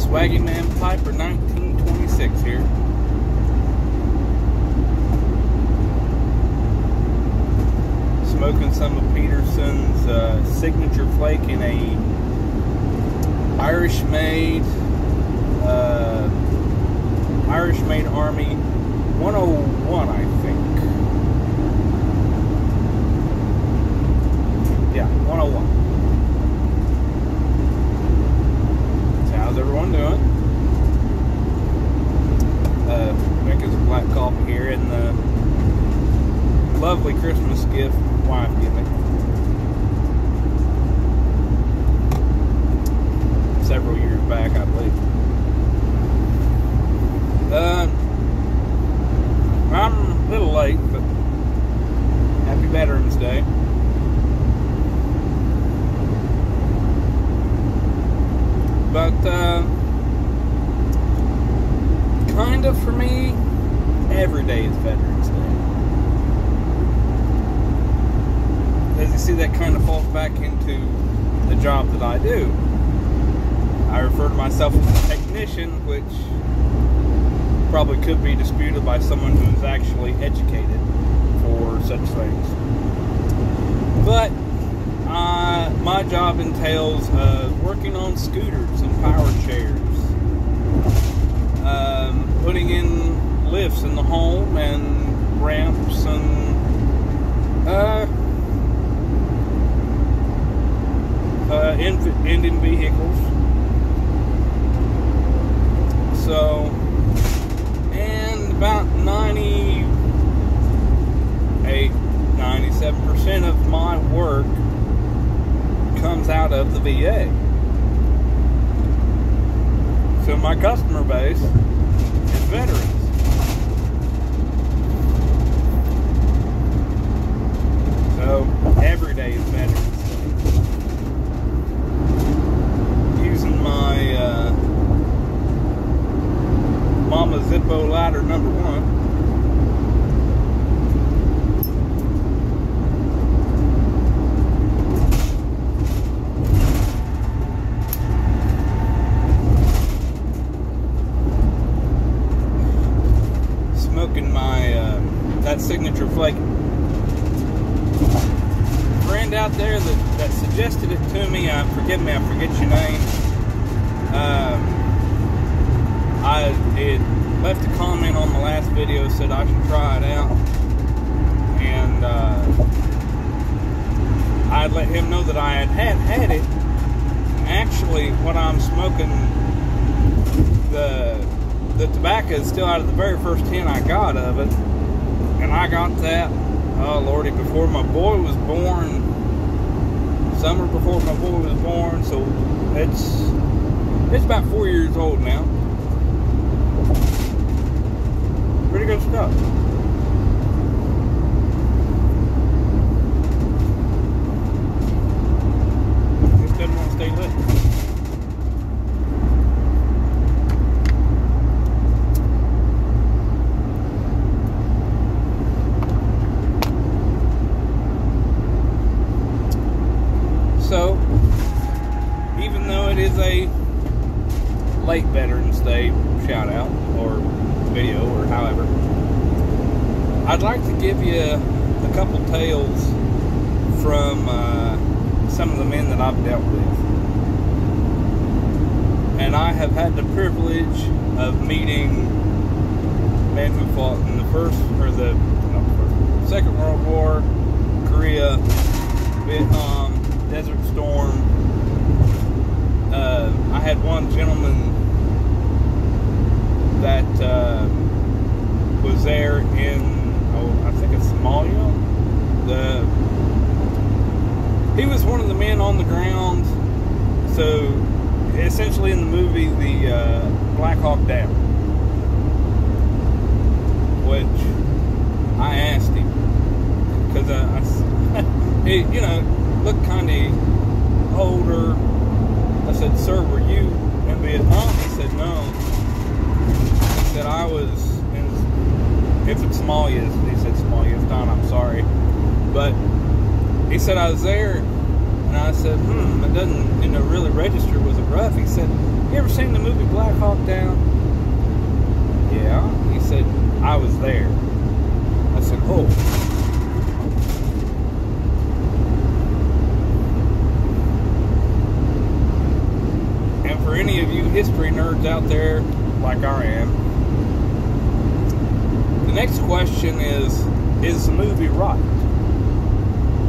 Swaggy Man Piper 1926 here. Smoking some of Peterson's signature flake in a Irish made Army 101, I think. Yeah, 101. So how's everyone doing? Drinking some black coffee here, and the lovely Christmas gift wife gave me several years back, I believe. I'm a little late, but happy Veterans Day. But kind of for me, every day is Veterans Day. As you see, that kind of falls back into the job that I do. I refer to myself as a technician, which probably could be disputed by someone who's actually educated for such things. But my job entails working on scooters and power chairs, putting in lifts in the home and ramps and in vehicles. So, and about 97% of my work comes out of the VA. So my customer base is veterans. So every day is Veterans Day. Using my Mama Zippo ladder number 1. Smoking my that signature flake. Friend out there that suggested it to me, forgive me, I forget your name. I had left a comment on the last video, said I should try it out, and I'd let him know that I had it. Actually, when I'm smoking, the tobacco is still out of the very first tin I got of it, and I got that, oh lordy, before my boy was born, summer before my boy was born, so it's about 4 years old now. Pretty good stuff. Just doesn't want to stay lit. So, even though it is a late Veterans Day shout out or video or however, I'd like to give you a couple tales from some of the men that I've dealt with. And I have had the privilege of meeting men who fought in the Second World War, Korea, Vietnam, Desert Storm. I had one gentleman that was there in, I think it's Somalia. He was one of the men on the ground. So essentially in the movie, the Black Hawk Down, which I asked him, because he, looked kind of older. I said, "Sir, were you in Vietnam?" He said, "No." He said, "I was in," if it's Somalia, he said Somalia. If not, I'm sorry. But he said, "I was there, and And I said, it doesn't, really register. Was it rough? He said, you ever seen the movie Black Hawk Down? Yeah. He said, I was there. I said, oh. And for any of you history nerds out there, like I am, the next question is the movie right?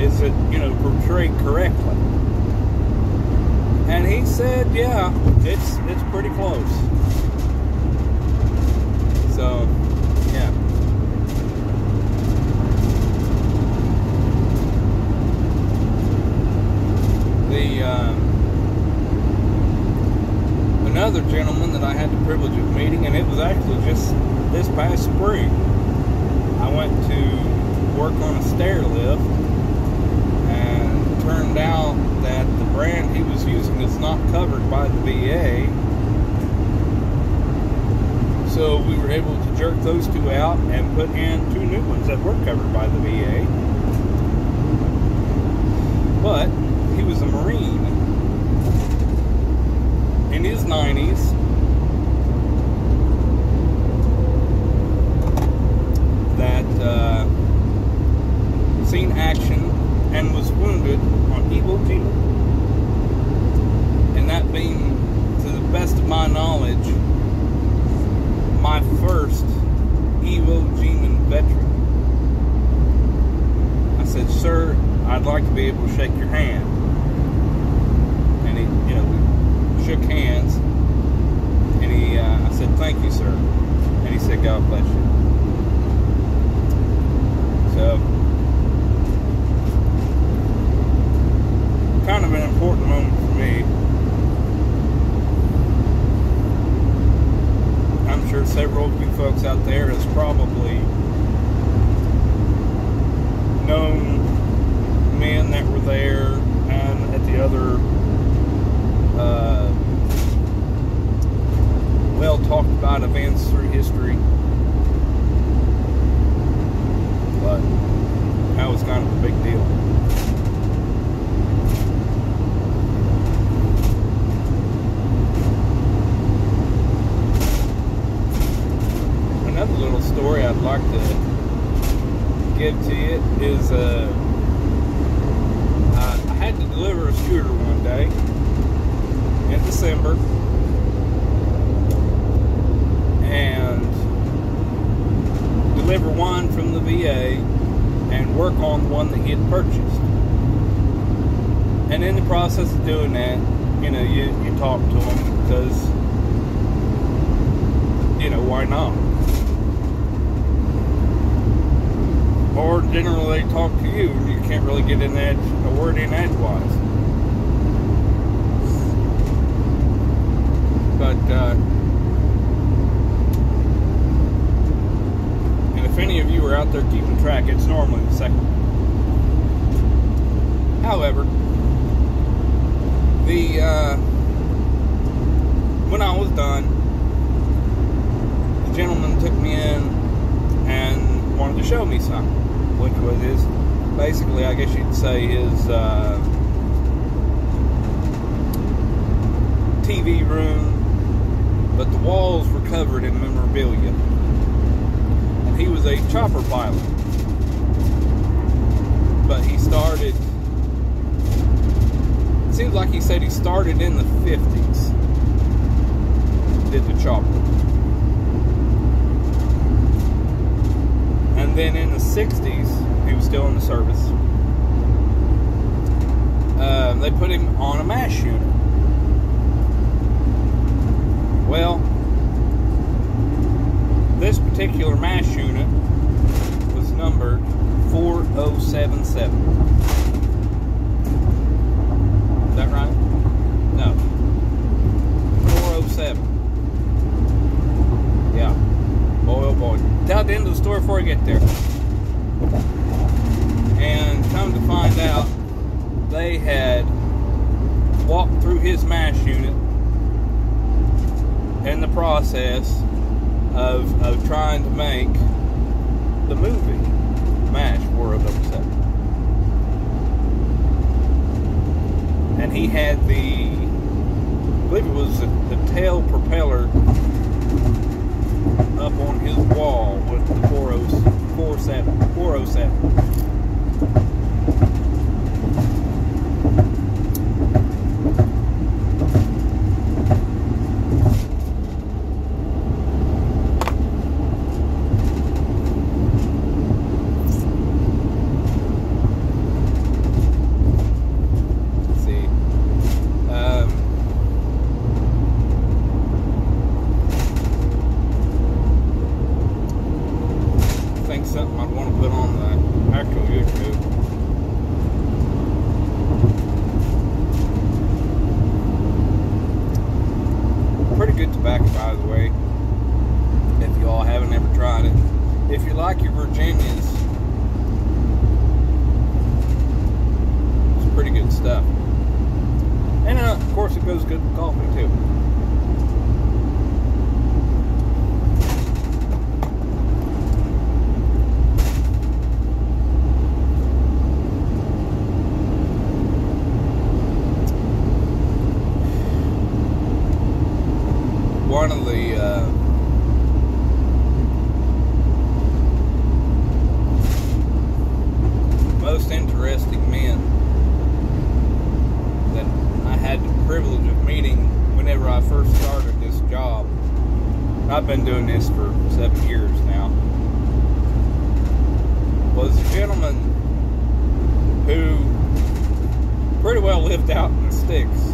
Is it, portrayed correctly? And he said, yeah, it's pretty close. So, yeah. Another gentleman that I had the privilege of meeting, and it was actually just this past spring, I went to work on a stair lift, and it turned out that the brand he was using is not covered by the VA. So we were able to jerk those two out and put in two new ones that were covered by the VA. But he was a Marine in his 90s. That seen action and was wounded on Iwo Jima. And that being, to the best of my knowledge, my first Iwo Jima veteran. I said, sir, I'd like to be able to shake your hand. And he, we shook hands. And I said, thank you, sir. And he said, God bless you. So, kind of an important moment for me. I'm sure several of you folks out there has probably known men that were there and at the other well talked about events through history. But that was kind of a big deal. Another little story I'd like to give to you is I had to deliver a scooter one day in December, and deliver one from the VA and work on the one that he had purchased. And in the process of doing that, you talk to him because, why not? Or generally they talk to you and you can't really get a word in edgewise. But and if any of you are out there keeping track, it's normally the second. However, when I was done, the gentleman took me in and wanted to show me something, which was his, basically, I guess you'd say, his TV room, but the walls were covered in memorabilia. And he was a chopper pilot. But he started, it seems like he said he started in the 50s, did the chopper. And then in the 60s, he was still in the service, they put him on a MASH unit. Well, this particular MASH unit was numbered 4077. Is that right? No. 407. Yeah. Boy, oh boy. Tell the end of the story before I get there. And come to find out, they had walked through his MASH unit in the process of trying to make the movie MASH 4077. and he had the, I believe it was the tail propeller up on his wall with the 407. Something I'd want to put on the actual YouTube. Pretty good tobacco, by the way, if you all haven't ever tried it. If you like your Virginias, it's pretty good stuff. And of course it goes good with coffee too. One of the most interesting men that I had the privilege of meeting whenever I first started this job. I've been doing this for 7 years now. Was a gentleman who pretty well lived out in the sticks.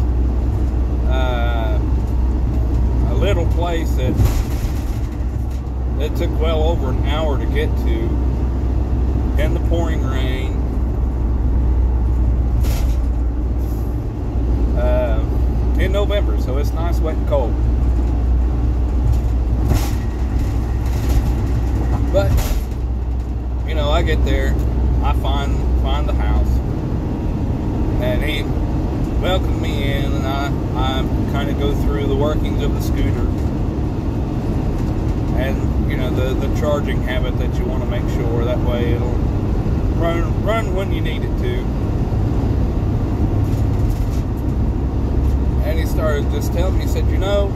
A little place that it took well over an hour to get to in the pouring rain. In November, so it's nice, wet, and cold. But you know, I get there, I find the house, and he welcomed me in, and I kind of go through the workings of the scooter, and you know, the charging habit that you want to make sure that way it'll run when you need it to. And he started just telling me, he said, you know,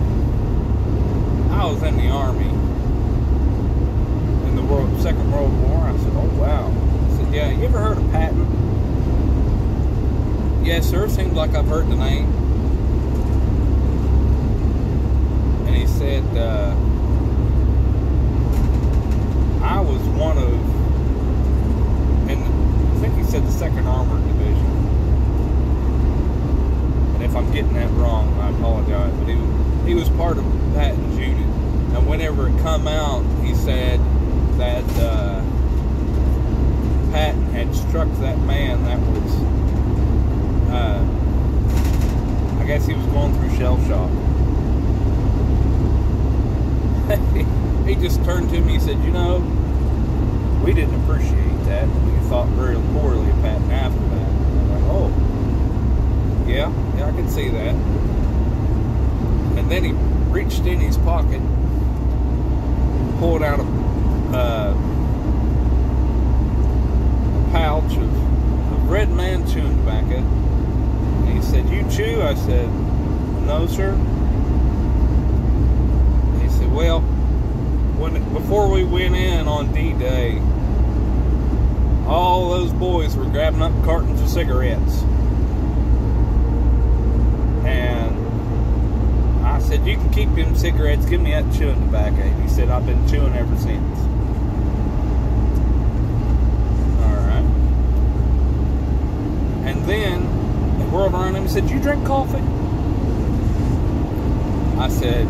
I was in the Army in the Second World War. I said, oh wow. He said, yeah, you ever heard of Patton? Yes, sir. Seems like I've heard the name. And he said, I was one of, and I think he said the 2nd Armored Division. And if I'm getting that wrong, I apologize. But he was part of Patton's unit. And whenever it come out, he said that Patton had struck that man that was, I guess he was going through shell shock. He just turned to me, he said, you know, we didn't appreciate that. We thought very poorly of Patton after that. I'm like, oh, yeah, I can see that. And then he reached in his pocket, pulled out a pouch of Red Man chewing tobacco. And he said, you chew? I said, no, sir. And he said, well, before we went in on D-Day, all those boys were grabbing up cartons of cigarettes. And I said, you can keep them cigarettes, give me that chewing tobacco. And he said, I've been chewing ever since. Alright. And then the world around him said, you drink coffee? I said,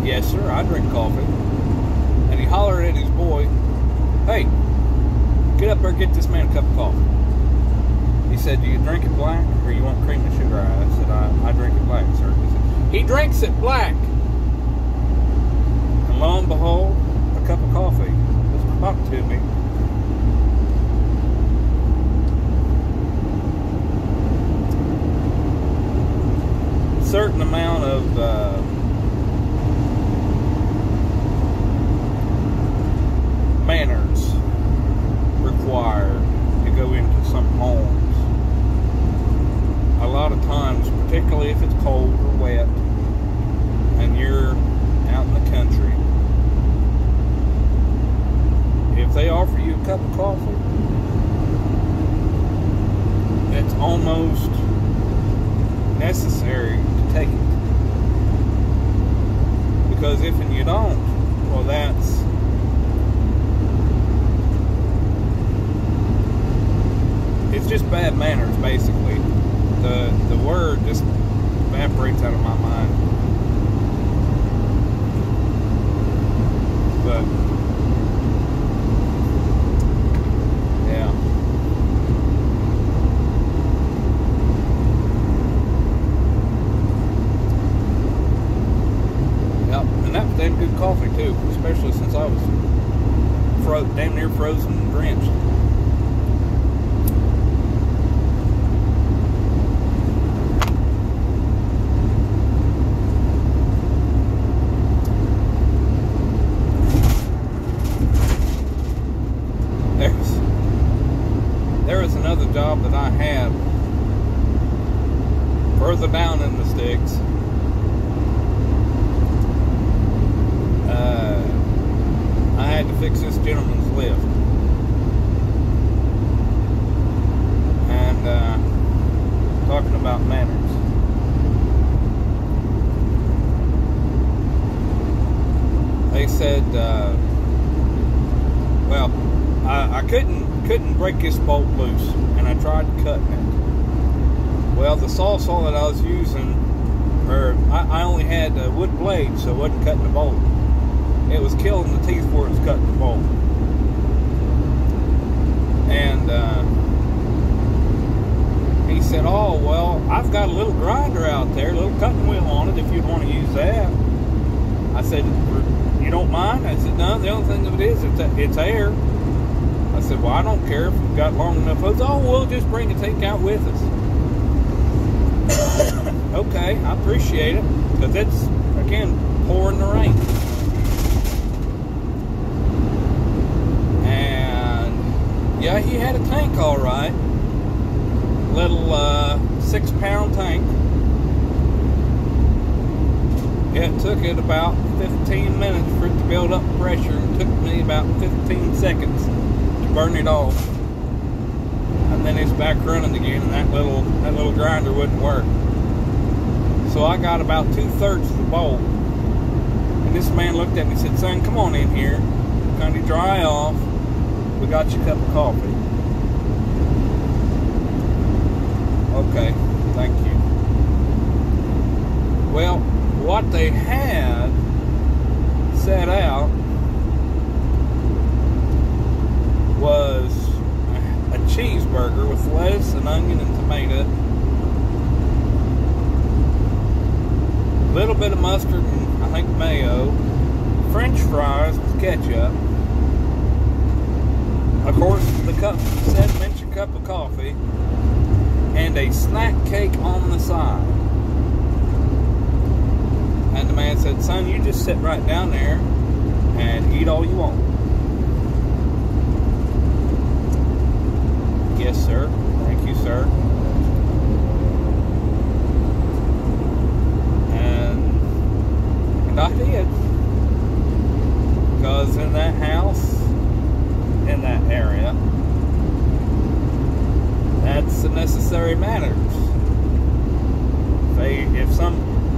yes sir, I drink coffee. And he hollered at his boy, hey, get up there and get this man a cup of coffee. He said, do you drink it black or you want cream and sugar? I said, I drink it black, sir. He said, he drinks it black. And lo and behold, a cup of coffee was brought to me. A certain amount of manners required to go into some homes. I a lot of times, particularly if it's cold or wet and you're out in the country, if they offer you a cup of coffee, it's almost necessary to take it. Because if you don't, well, it's just bad manners, basically. The word just evaporates out of my mind. But yeah. Yep, and that was damn good coffee too, especially since I was damn near frozen and drenched. There was another job that I had further down in the sticks. I had to fix this gentleman's lift. And talking about manners. They said, well, I couldn't break this bolt loose, and I tried cutting it. Well, the saw that I was using, I only had wood blades, so I wasn't cutting the bolt. It was killing the teeth where it was cutting the bolt. And he said, oh, well, I've got a little grinder out there, a little cutting wheel on it if you'd want to use that. I said, you don't mind? I said, no, the only thing of it is it's air. I said, well, I don't care if we've got long enough hose. Oh, we'll just bring a takeout with us. Okay, I appreciate it, because it's, again, pouring the rain. And, yeah, he had a tank all right. Little 6-pound tank. It took it about 15 minutes for it to build up pressure. It took me about 15 seconds to burn it off. And then it's back running again, and that little grinder wouldn't work. So I got about 2/3 of the bolt. And this man looked at me and said, son, come on in here. Kind of dry off. We got you a cup of coffee. Okay, thank you. Well, what they had set out was a cheeseburger with lettuce and onion and tomato, a little bit of mustard and I think mayo, French fries with ketchup, of course the mentioned cup of coffee, and a snack cake on the side. And the man said, son, you just sit right down there and eat all you want. Yes, sir. Thank you, sir. And I did. Because in that house, in that area, that's the necessary matters.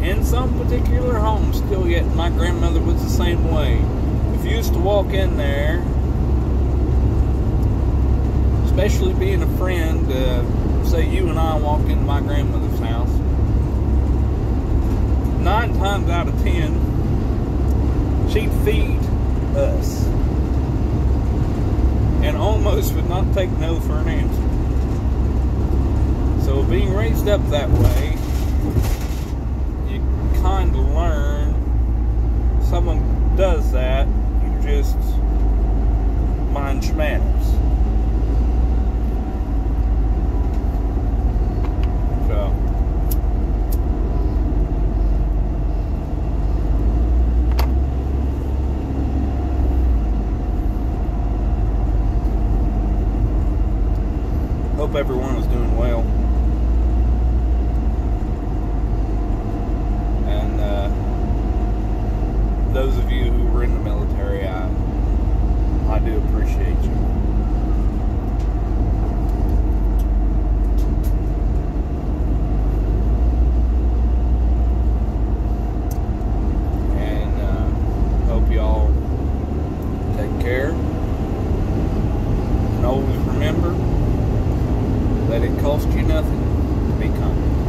In some particular homes, still yet, my grandmother was the same way. If you used to walk in there, especially being a friend, say you and I walked into my grandmother's house, 9 times out of 10, she'd feed us. And almost would not take no for an answer. So being raised up that way, you kind of learn, someone does that, you just mind your manners. So, hope everyone is doing well. always remember that it costs you nothing to be kind.